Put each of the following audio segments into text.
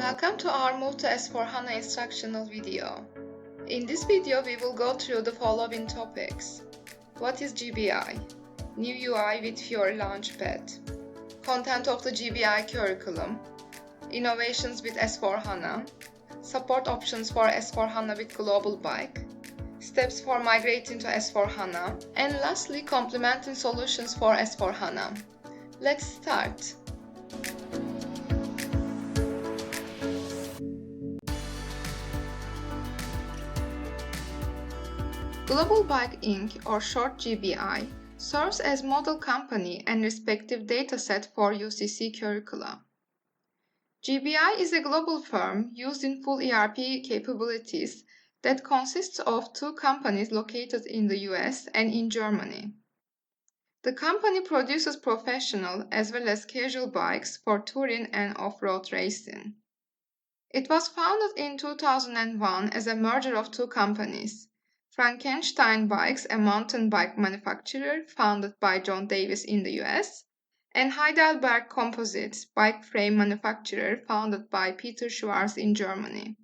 Welcome to our Move to S/4HANA instructional video. In this video, we will go through the following topics. What is GBI? New UI with Fiori Launchpad. Content of the GBI Curriculum. Innovations with S/4HANA. Support options for S/4HANA with Global Bike. Steps for migrating to S/4HANA. And lastly, complementing solutions for S/4HANA. Let's start. Global Bike Inc., or short GBI, serves as model company and respective dataset for UCC curricula. GBI is a global firm used in full ERP capabilities that consists of two companies located in the US and in Germany. The company produces professional as well as casual bikes for touring and off-road racing. It was founded in 2001 as a merger of two companies. Frankenstein Bikes, a mountain bike manufacturer founded by John Davis in the US, and Heidelberg Composites, bike frame manufacturer founded by Peter Schwarz in Germany.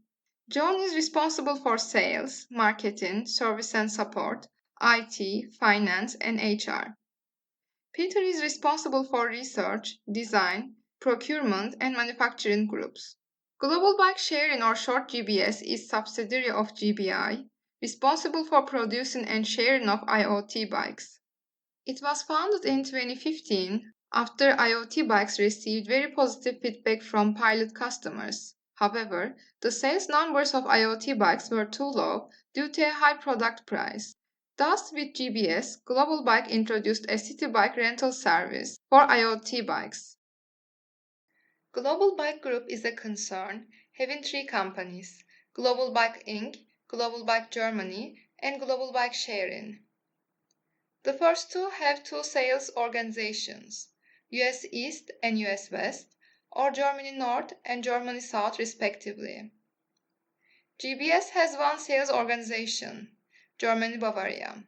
John is responsible for sales, marketing, service and support, IT, finance, and HR. Peter is responsible for research, design, procurement, and manufacturing groups. Global Bike Sharing, or short GBS, is subsidiary of GBI, responsible for producing and sharing of IoT bikes. It was founded in 2015 after IoT bikes received very positive feedback from pilot customers. However, the sales numbers of IoT bikes were too low due to a high product price. Thus, with GBS, Global Bike introduced a city bike rental service for IoT bikes. Global Bike Group is a concern having three companies: Global Bike Inc., Global Bike Germany, and Global Bike Sharing. The first two have two sales organizations, US East and US West, or Germany North and Germany South respectively. GBS has one sales organization, Germany Bavaria.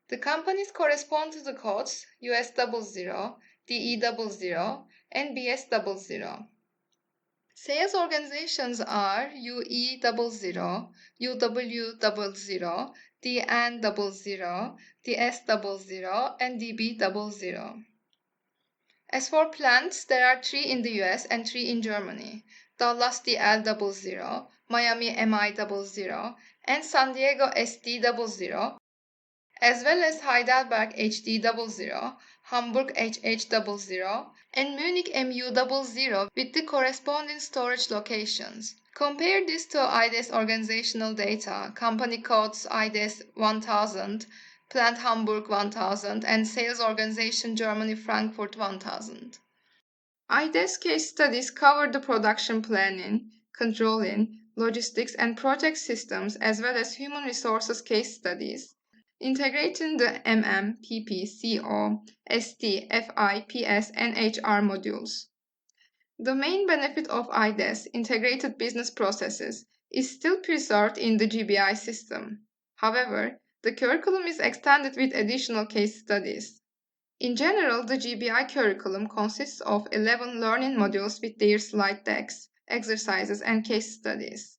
The companies correspond to the codes US 00, DE 00, and BS 00. Sales organizations are UE 00, UW 00, DN 00, DS 00, and DB 00. As for plants, there are 3 in the US and 3 in Germany: Dallas DL 00, Miami MI 00, and San Diego SD 00, as well as Heidelberg HD 00, Hamburg HH 00, and Munich MU 00 with the corresponding storage locations. Compare this to IDES organizational data, company codes IDES 1000, plant Hamburg 1000, and sales organization Germany Frankfurt 1000. IDES case studies cover the production planning, controlling, logistics, and project systems, as well as human resources case studies, integrating the MM, PP, CO, ST, FI, PS, and HR modules. The main benefit of IDES, integrated business processes, is still preserved in the GBI system. However, the curriculum is extended with additional case studies. In general, the GBI curriculum consists of 11 learning modules with their slide decks, exercises, and case studies.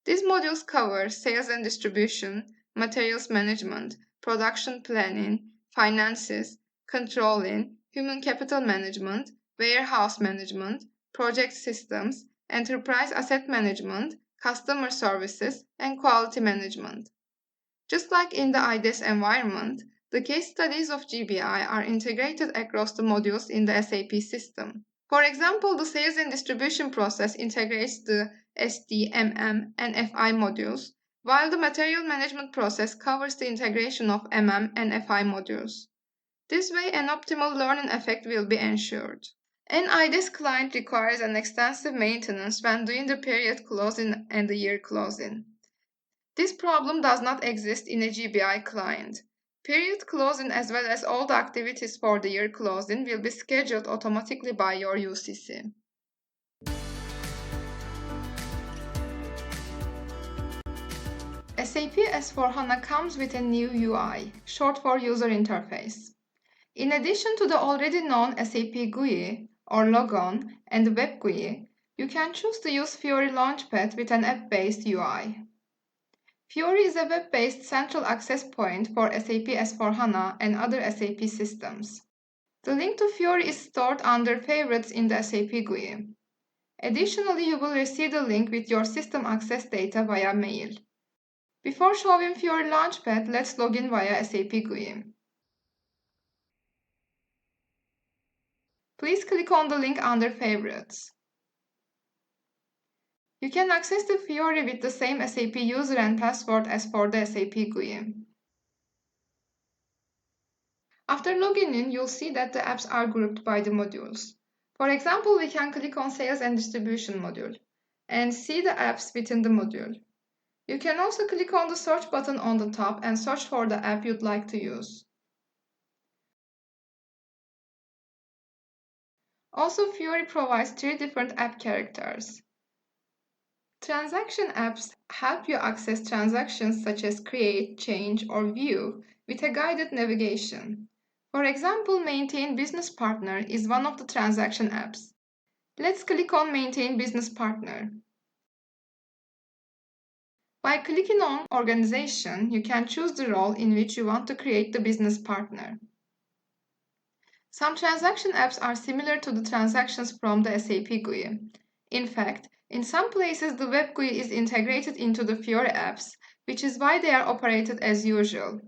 These modules cover sales and distribution, materials management, production planning, finances, controlling, human capital management, warehouse management, project systems, enterprise asset management, customer services, and quality management. Just like in the IDES environment, the case studies of GBI are integrated across the modules in the SAP system. For example, the sales and distribution process integrates the SD, MM, and FI modules, while the material management process covers the integration of MM and FI modules. This way, an optimal learning effect will be ensured. An IDES client requires an extensive maintenance when doing the period closing and the year closing. This problem does not exist in a GBI client. Period closing as well as all the activities for the year closing will be scheduled automatically by your UCC. SAP S/4HANA comes with a new UI, short for User Interface. In addition to the already known SAP GUI or Logon and the Web GUI, You can choose to use Fiori Launchpad with an app-based UI. Fiori is a web-based central access point for SAP S/4HANA and other SAP systems. The link to Fiori is stored under Favorites in the SAP GUI. Additionally, you will receive the link with your system access data via mail. Before showing Fiori Launchpad, let's log in via SAP GUI. Please click on the link under Favorites. You can access the Fiori with the same SAP user and password as for the SAP GUI. After logging in, you'll see that the apps are grouped by the modules. For example, we can click on Sales and Distribution module and see the apps within the module. You can also click on the search button on the top and search for the app you'd like to use. Also, Fiori provides 3 different app characters. Transaction apps help you access transactions such as create, change, or view with a guided navigation. For example, Maintain Business Partner is one of the transaction apps. Let's click on Maintain Business Partner. By clicking on Organization, you can choose the role in which you want to create the business partner. Some transaction apps are similar to the transactions from the SAP GUI. In fact, in some places the web GUI is integrated into the Fiori apps, which is why they are operated as usual.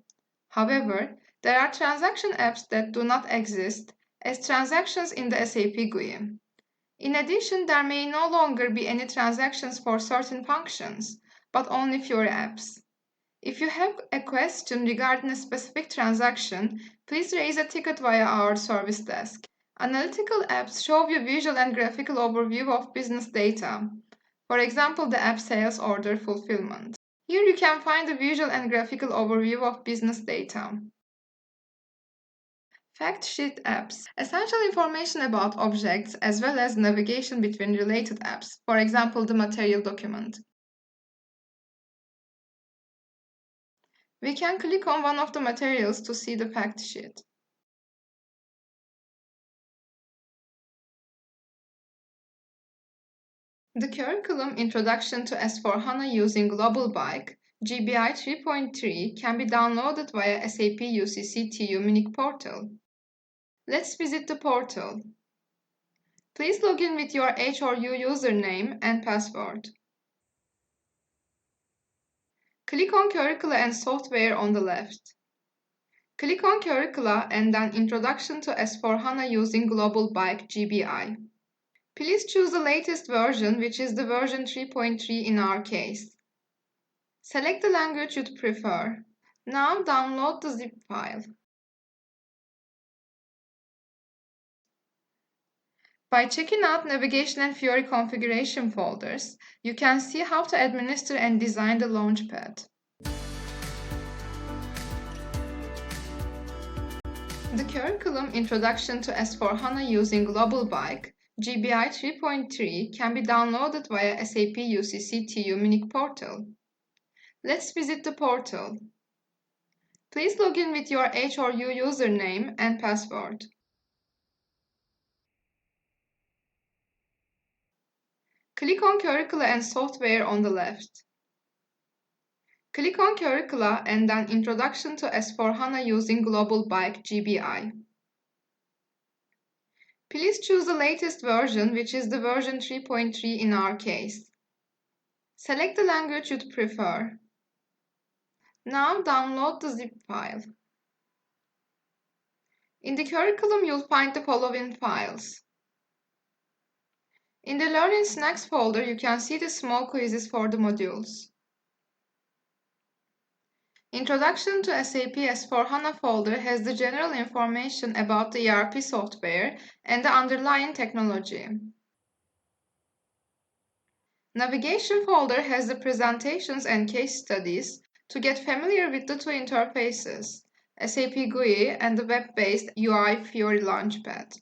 However, there are transaction apps that do not exist as transactions in the SAP GUI. In addition, there may no longer be any transactions for certain functions, but only Fiori apps. If you have a question regarding a specific transaction, please raise a ticket via our service desk. Analytical apps show you visual and graphical overview of business data. For example, the app Sales Order Fulfillment. Here you can find a visual and graphical overview of business data. Fact sheet apps. Essential information about objects as well as navigation between related apps. For example, the material document. We can click on one of the materials to see the fact sheet. The curriculum Introduction to S/4HANA using Global Bike GBI 3.3 can be downloaded via SAP UCC TU Munich portal. Let's visit the portal. Please log in with your H/U username and password. Click on Curricula and Software on the left. Click on Curricula and then Introduction to S/4HANA using Global Bike GBI. Please choose the latest version, which is the version 3.3 in our case. Select the language you'd prefer. Now download the zip file. By checking out Navigation and Fiori configuration folders, you can see how to administer and design the Launchpad. The curriculum Introduction to S/4HANA using Global Bike GBI 3.3 can be downloaded via SAP UCC TU Munich portal. Let's visit the portal. Please log in with your H/U username and password. Click on Curricula and Software on the left. Click on Curricula and then Introduction to S/4HANA using Global Bike GBI. Please choose the latest version, which is the version 3.3 in our case. Select the language you'd prefer. Now download the zip file. In the curriculum, you'll find the following files. In the Learning Snacks folder, you can see the small quizzes for the modules. Introduction to SAP S/4HANA folder has the general information about the ERP software and the underlying technology. Navigation folder has the presentations and case studies to get familiar with the two interfaces, SAP GUI and the web-based UI Fiori Launchpad.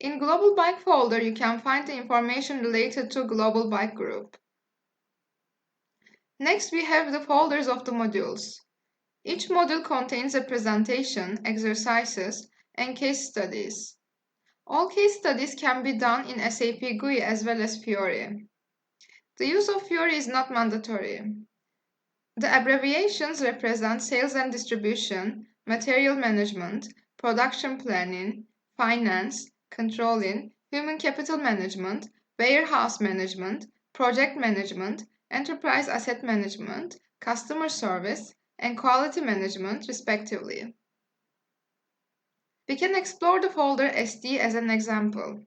In Global Bike folder, you can find the information related to Global Bike Group. Next, we have the folders of the modules. Each module contains a presentation, exercises, and case studies. All case studies can be done in SAP GUI as well as Fiori. The use of Fiori is not mandatory. The abbreviations represent sales and distribution, material management, production planning, finance, controlling, human capital management, warehouse management, project management, enterprise asset management, customer service, and quality management, respectively. We can explore the folder SD as an example.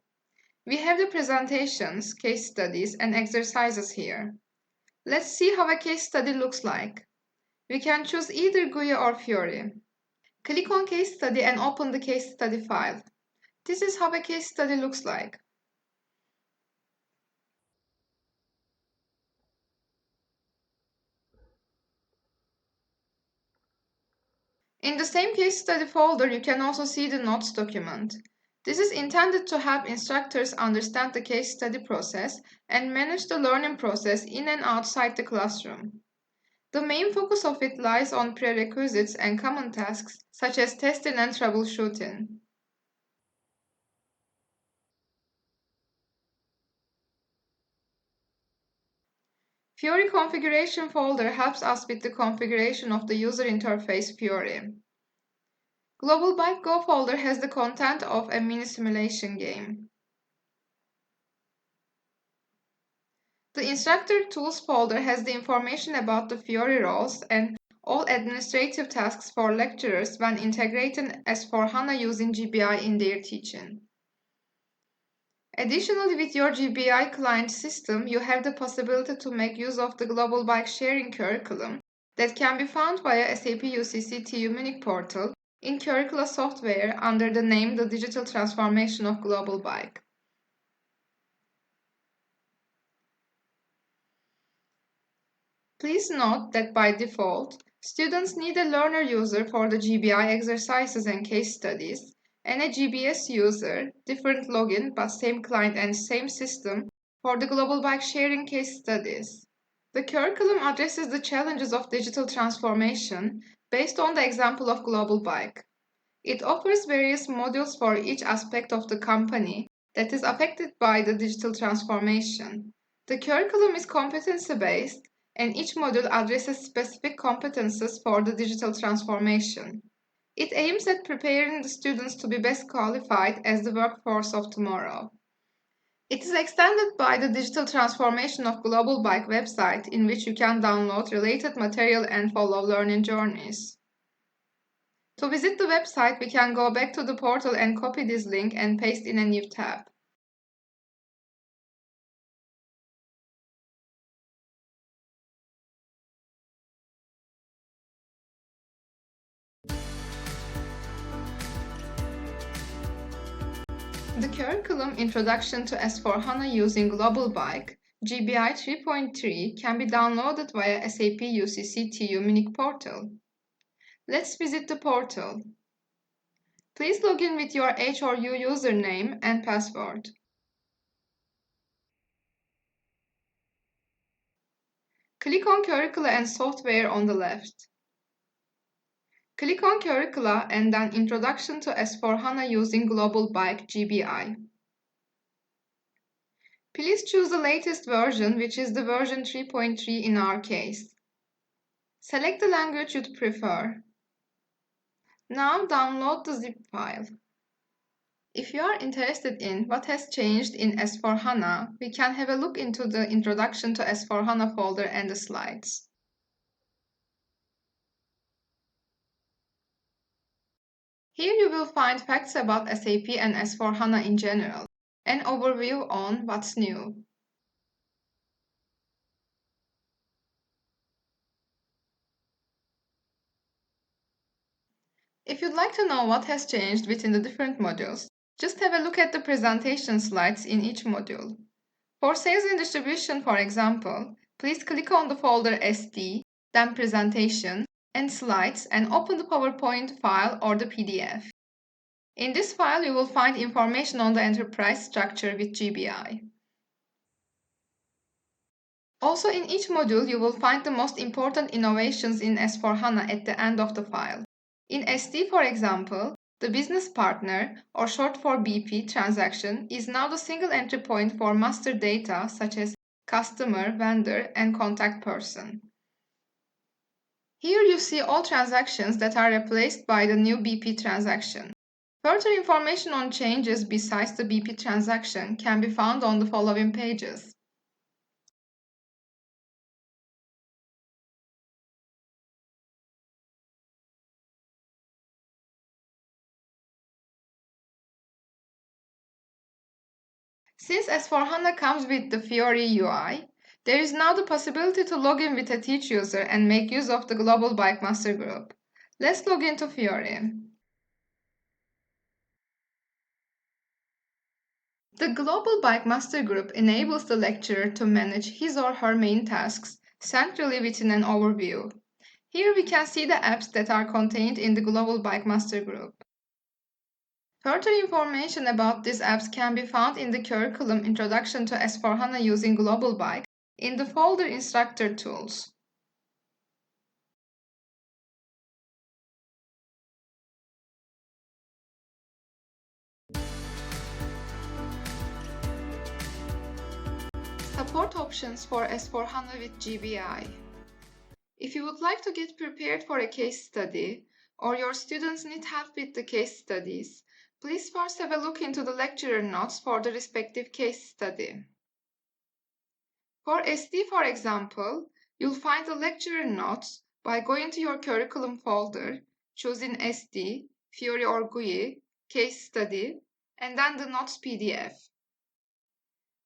We have the presentations, case studies, and exercises here. Let's see how a case study looks like. We can choose either GUI or Fiori. Click on Case Study and open the case study file. This is how a case study looks like. In the same case study folder, you can also see the notes document. This is intended to help instructors understand the case study process and manage the learning process in and outside the classroom. The main focus of it lies on prerequisites and common tasks, such as testing and troubleshooting. Fiori configuration folder helps us with the configuration of the user interface Fiori. Global Byte Go folder has the content of a mini simulation game. The Instructor Tools folder has the information about the Fiori roles and all administrative tasks for lecturers when integrating S/4HANA using GBI in their teaching. Additionally, with your GBI client system, you have the possibility to make use of the Global Bike Sharing Curriculum that can be found via SAP UCC TU Munich portal in Curricula software under the name The Digital Transformation of Global Bike. Please note that by default, students need a learner user for the GBI exercises and case studies, and a GBS user, different login but same client and same system, for the Global Bike Sharing case studies. The curriculum addresses the challenges of digital transformation based on the example of Global Bike. It offers various modules for each aspect of the company that is affected by the digital transformation. The curriculum is competency-based, and each module addresses specific competences for the digital transformation. It aims at preparing the students to be best qualified as the workforce of tomorrow. It is extended by the Digital Transformation of Global Bike website, in which you can download related material and follow learning journeys. To visit the website, we can go back to the portal and copy this link and paste in a new tab. The curriculum Introduction to S/4HANA using Global Bike, GBI 3.3, can be downloaded via SAP UCC TU Munich portal. Let's visit the portal. Please log in with your H or U username and password. Click on Curricula and Software on the left. Click on Curricula and then Introduction to S/4HANA using Global Bike GBI. Please choose the latest version, which is the version 3.3 in our case. Select the language you'd prefer. Now download the zip file. If you are interested in what has changed in S/4HANA, we can have a look into the Introduction to S/4HANA folder and the slides. Here you will find facts about SAP and S/4HANA in general, an overview on what's new. If you'd like to know what has changed within the different modules, just have a look at the presentation slides in each module. For sales and distribution, for example, please click on the folder SD, then Presentation, and Slides, and open the PowerPoint file or the PDF. In this file, you will find information on the enterprise structure with GBI. Also, in each module, you will find the most important innovations in S/4HANA at the end of the file. In SD, for example, The business partner, or short for BP, transaction is now the single entry point for master data such as customer, vendor, and contact person. Here you see all transactions that are replaced by the new BP transaction. Further information on changes besides the BP transaction can be found on the following pages. Since S4HANA comes with the Fiori UI, there is now the possibility to log in with a Teach user and make use of the Global Bike Master Group. Let's log into Fiori. The Global Bike Master Group enables the lecturer to manage his or her main tasks centrally within an overview. Here we can see the apps that are contained in the Global Bike Master Group. Further information about these apps can be found in the curriculum Introduction to S4HANA using Global Bike in the folder Instructor Tools. Support options for S4HANA with GBI. If you would like to get prepared for a case study, or your students need help with the case studies, please first have a look into the lecturer notes for the respective case study. For SD, for example, you'll find the lecturer notes by going to your curriculum folder, choosing SD, Fiori or GUI, case study, and then the notes PDF.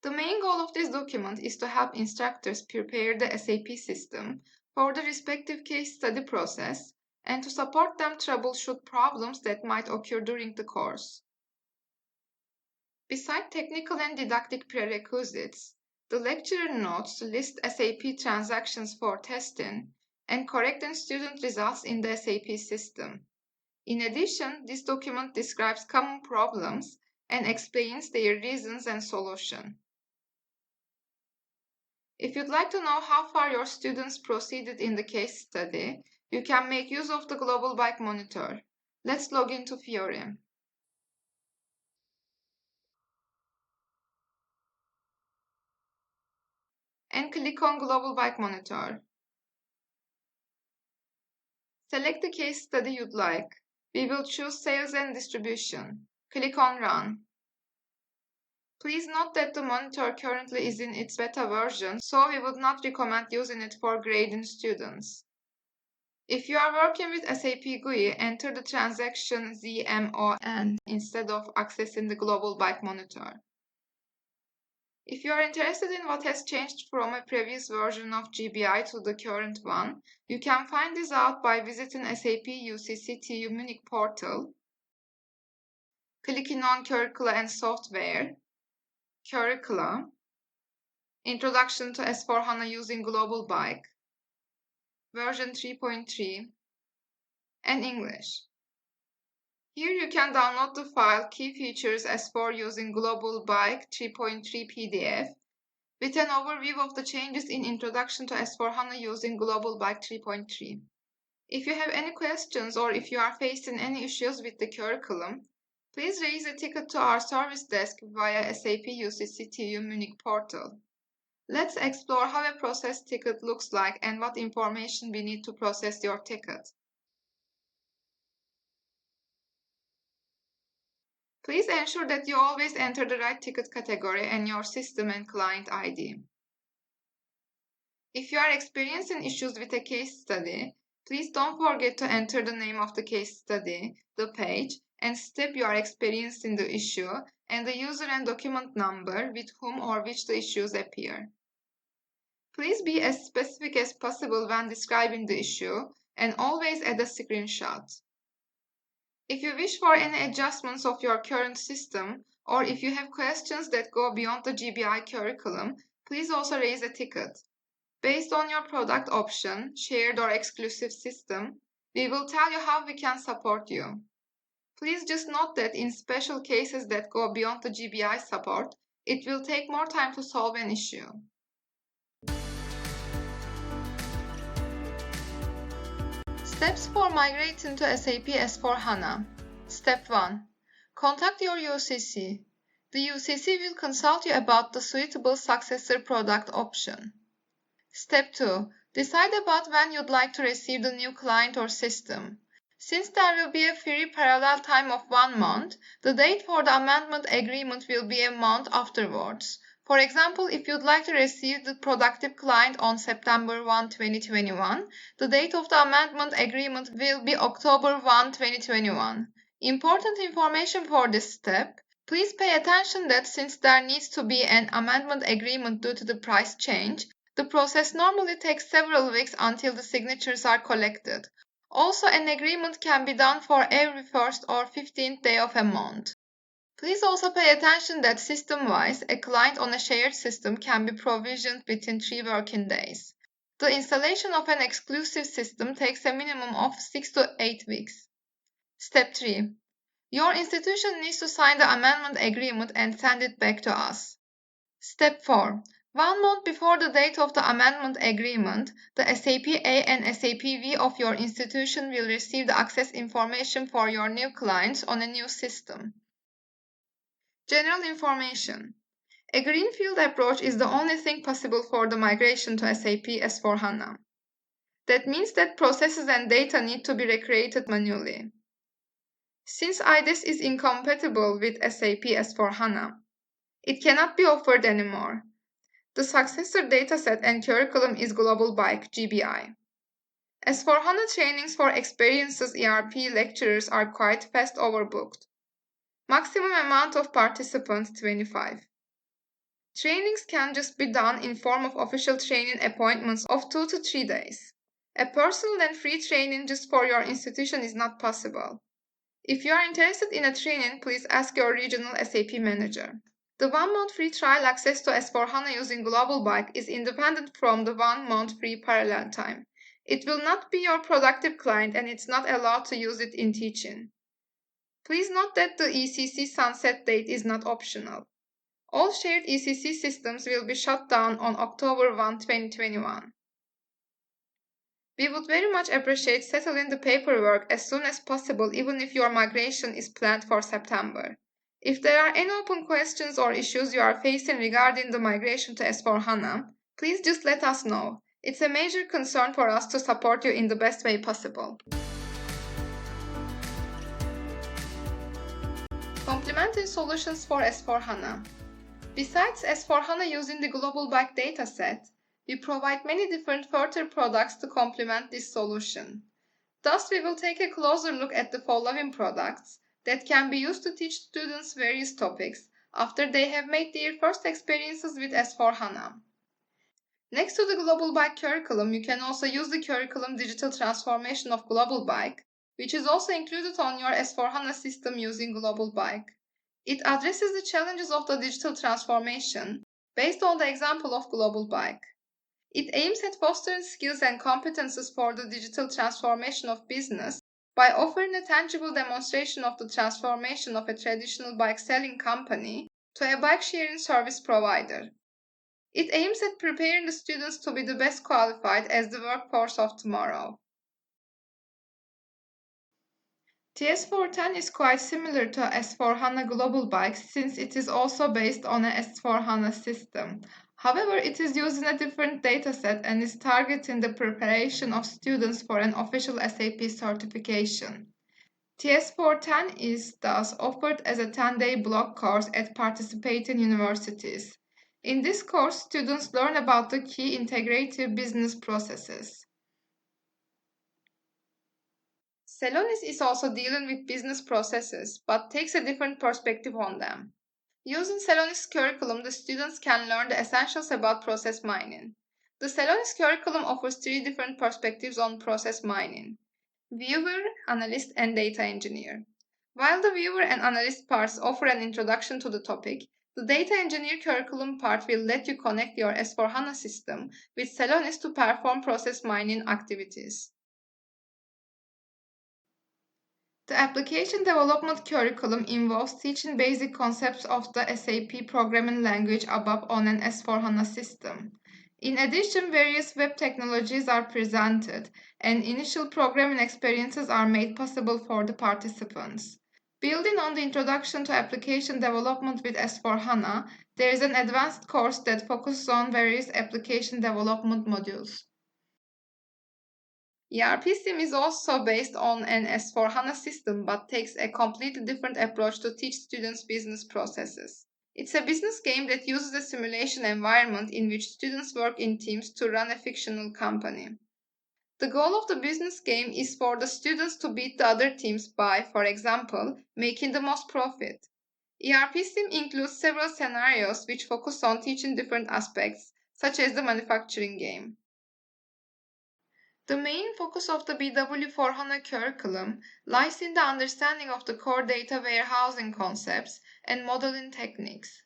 The main goal of this document is to help instructors prepare the SAP system for the respective case study process and to support them troubleshoot problems that might occur during the course. Besides technical and didactic prerequisites, the lecturer notes list SAP transactions for testing and correcting student results in the SAP system. In addition, this document describes common problems and explains their reasons and solution. If you'd like to know how far your students proceeded in the case study, you can make use of the Global Bike Monitor. Let's log into Fiori. And click on Global Bike Monitor. Select the case study you'd like. We will choose Sales and Distribution. Click on Run. Please note that the monitor currently is in its beta version, so we would not recommend using it for grading students. If you are working with SAP GUI, enter the transaction ZMON instead of accessing the Global Bike Monitor. If you are interested in what has changed from a previous version of GBI to the current one, you can find this out by visiting SAP UCC TU Munich portal, clicking on Curricula and Software, Curricula, Introduction to S4HANA using Global Bike, version 3.3, and English. Here you can download the file Key Features S4 using Global Bike 3.3 PDF with an overview of the changes in Introduction to S4HANA using Global Bike 3.3. If you have any questions or if you are facing any issues with the curriculum, please raise a ticket to our service desk via SAP UCC TU Munich portal. Let's explore how a process ticket looks like and what information we need to process your ticket. Please ensure that you always enter the right ticket category and your system and client ID. If you are experiencing issues with a case study, please don't forget to enter the name of the case study, the page, and step you are experiencing the issue, and the user and document number with whom or which the issues appear. Please be as specific as possible when describing the issue, and always add a screenshot. If you wish for any adjustments of your current system, or if you have questions that go beyond the GBI curriculum, please also raise a ticket. Based on your product option, shared or exclusive system, we will tell you how we can support you. Please just note that in special cases that go beyond the GBI support, it will take more time to solve an issue. Steps for migrating to SAP S4HANA. Step 1. Contact your UCC. The UCC will consult you about the suitable successor product option. Step 2. Decide about when you'd like to receive the new client or system. Since there will be a free parallel time of 1 month, the date for the amendment agreement will be a month afterwards. For example, if you'd like to receive the productive client on September 1, 2021, the date of the amendment agreement will be October 1, 2021. Important information for this step. Please pay attention that since there needs to be an amendment agreement due to the price change, the process normally takes several weeks until the signatures are collected. Also, an agreement can be done for every 1st or 15th day of a month. Please also pay attention that system-wise, a client on a shared system can be provisioned within 3 working days. The installation of an exclusive system takes a minimum of 6 to 8 weeks. Step 3. Your institution needs to sign the amendment agreement and send it back to us. Step 4. 1 month before the date of the amendment agreement, the SAP A and SAP V of your institution will receive the access information for your new clients on a new system. General information. A greenfield approach is the only thing possible for the migration to SAP S/4HANA. That means that processes and data need to be recreated manually. Since IDES is incompatible with SAP S/4HANA, it cannot be offered anymore. The successor dataset and curriculum is Global BIKE GBI. S/4HANA trainings for experienced ERP lecturers are quite fast overbooked. Maximum amount of participants 25. Trainings can just be done in form of official training appointments of 2 to 3 days. A personal and free training just for your institution is not possible. If you are interested in a training, please ask your regional SAP manager. The 1 month free trial access to S/4HANA using Global BIKE is independent from the 1 month free parallel time. It will not be your productive client and it's not allowed to use it in teaching. Please note that the ECC sunset date is not optional. All shared ECC systems will be shut down on October 1, 2021. We would very much appreciate settling the paperwork as soon as possible, even if your migration is planned for September. If there are any open questions or issues you are facing regarding the migration to S/4HANA, please just let us know. It's a major concern for us to support you in the best way possible. Complementary solutions for S/4HANA. Besides S/4HANA using the Global BIKE dataset, we provide many different further products to complement this solution. Thus, we will take a closer look at the following products that can be used to teach students various topics after they have made their first experiences with S/4HANA. Next to the Global BIKE curriculum, you can also use the curriculum Digital Transformation of Global BIKE, which is also included on your S/4HANA system using Global BIKE. It addresses the challenges of the digital transformation based on the example of Global BIKE. It aims at fostering skills and competences for the digital transformation of business by offering a tangible demonstration of the transformation of a traditional bike selling company to a bike sharing service provider. It aims at preparing the students to be the best qualified as the workforce of tomorrow. TS410 is quite similar to S4HANA Global BIKE since it is also based on a S4HANA system. However, it is using a different dataset and is targeting the preparation of students for an official SAP certification. TS410 is thus offered as a 10-day block course at participating universities. In this course, students learn about the key integrative business processes. Celonis is also dealing with business processes, but takes a different perspective on them. Using Celonis curriculum, the students can learn the essentials about process mining. The Celonis curriculum offers 3 different perspectives on process mining: viewer, analyst, and data engineer. While the viewer and analyst parts offer an introduction to the topic, the data engineer curriculum part will let you connect your S4HANA system with Celonis to perform process mining activities. The application development curriculum involves teaching basic concepts of the SAP programming language ABAP on an S4HANA system. In addition, various web technologies are presented, and initial programming experiences are made possible for the participants. Building on the Introduction to Application Development with S/4HANA, there is an advanced course that focuses on various application development modules. ERP SIM is also based on an S/4HANA system but takes a completely different approach to teach students business processes. It's a business game that uses a simulation environment in which students work in teams to run a fictional company. The goal of the business game is for the students to beat the other teams by, for example, making the most profit. ERP SIM includes several scenarios which focus on teaching different aspects, such as the manufacturing game. The main focus of the BW4HANA curriculum lies in the understanding of the core data warehousing concepts and modeling techniques.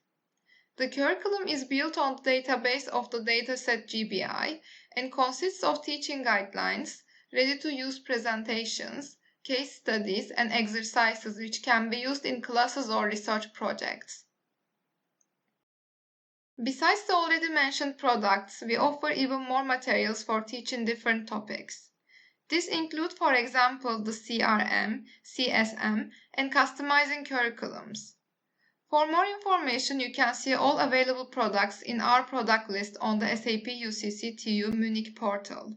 The curriculum is built on the database of the dataset GBI and consists of teaching guidelines, ready-to-use presentations, case studies, and exercises which can be used in classes or research projects. Besides the already mentioned products, we offer even more materials for teaching different topics. These include, for example, the CRM, CSM, and customizing curriculums. For more information, you can see all available products in our product list on the SAP UCC TU Munich portal.